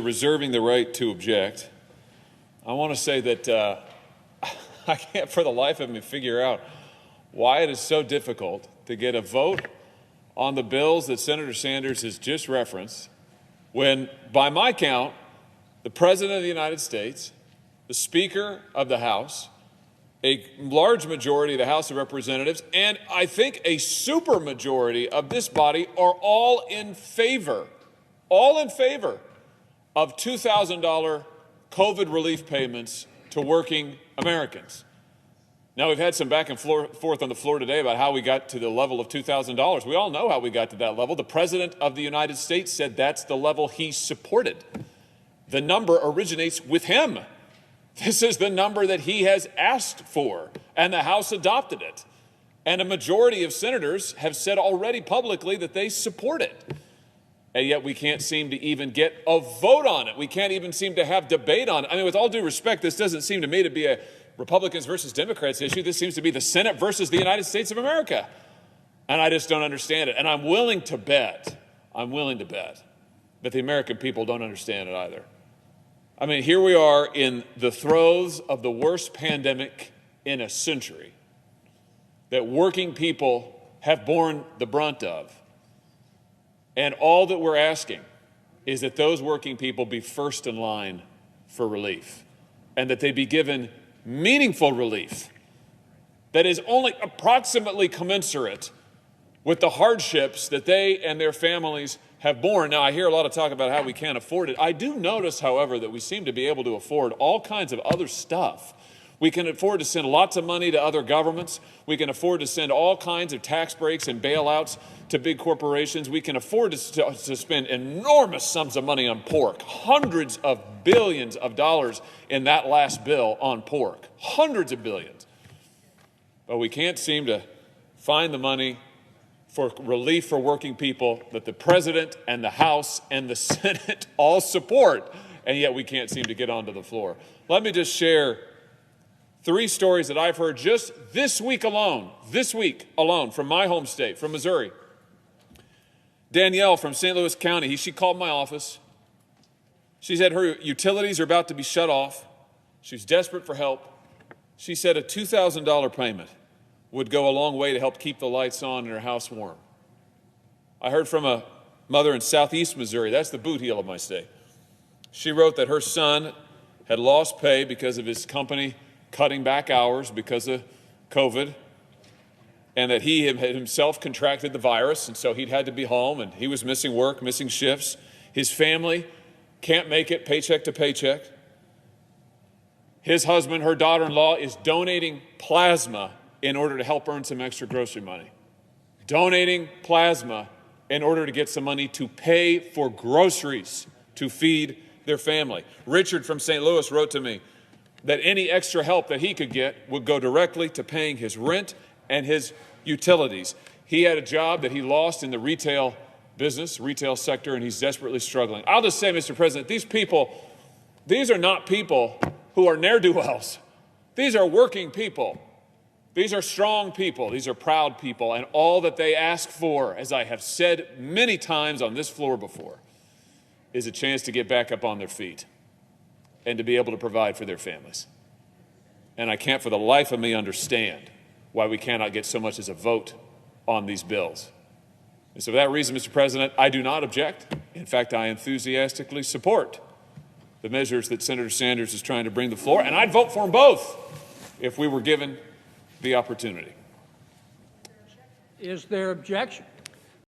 Reserving the right to object, I want to say that I can't for the life of me figure out why it is so difficult to get a vote on the bills that Senator Sanders has just referenced when, by my count, the President of the United States, the Speaker of the House, a large majority of the House of Representatives, and I think a supermajority of this body are all in favor of $2,000 COVID relief payments to working Americans. Now, we've had some back and forth on the floor today about how we got to the level of $2,000. We all know how we got to that level. The President of the United States said that's the level he supported. The number originates with him. This is the number that he has asked for, and the House adopted it. And a majority of senators have said already publicly that they support it. And yet we can't seem to even get a vote on it. We can't even seem to have debate on it. I mean, with all due respect, this doesn't seem to me to be a Republicans versus Democrats issue. This seems to be the Senate versus the United States of America. And I just don't understand it. And I'm willing to bet that the American people don't understand it either. I mean, here we are in the throes of the worst pandemic in a century that working people have borne the brunt of. And all that we're asking is that those working people be first in line for relief and that they be given meaningful relief that is only approximately commensurate with the hardships that they and their families have borne. Now, I hear a lot of talk about how we can't afford it. I do notice, however, that we seem to be able to afford all kinds of other stuff. We can afford to send lots of money to other governments. We can afford to send all kinds of tax breaks and bailouts to big corporations. We can afford to spend enormous sums of money on pork, hundreds of billions of dollars in that last bill on pork, hundreds of billions. But we can't seem to find the money for relief for working people that the President and the House and the Senate all support, and yet we can't seem to get onto the floor. Let me just share 3 stories that I've heard just this week alone, from my home state, from Missouri. Danielle from St. Louis County, she called my office. She said her utilities are about to be shut off. She's desperate for help. She said a $2,000 payment would go a long way to help keep the lights on and her house warm. I heard from a mother in southeast Missouri, that's the boot heel of my state. She wrote that her son had lost pay because of his company cutting back hours because of COVID, and that he had himself contracted the virus, and so he'd had to be home, and he was missing work, missing shifts. His family can't make it paycheck to paycheck. His husband, her daughter-in-law, is donating plasma in order to help earn some extra grocery money. Donating plasma in order to get some money to pay for groceries to feed their family. Richard from St. Louis wrote to me that any extra help that he could get would go directly to paying his rent and his utilities. He had a job that he lost in the retail sector, and he's desperately struggling. I'll just say, Mr. President, these are not people who are ne'er-do-wells. These are working people. These are strong people. These are proud people. And all that they ask for, as I have said many times on this floor before, is a chance to get back up on their feet and to be able to provide for their families. And I can't for the life of me understand why we cannot get so much as a vote on these bills. And so for that reason, Mr. President, I do not object. In fact, I enthusiastically support the measures that Senator Sanders is trying to bring to the floor, and I'd vote for them both if we were given the opportunity. Is there objection?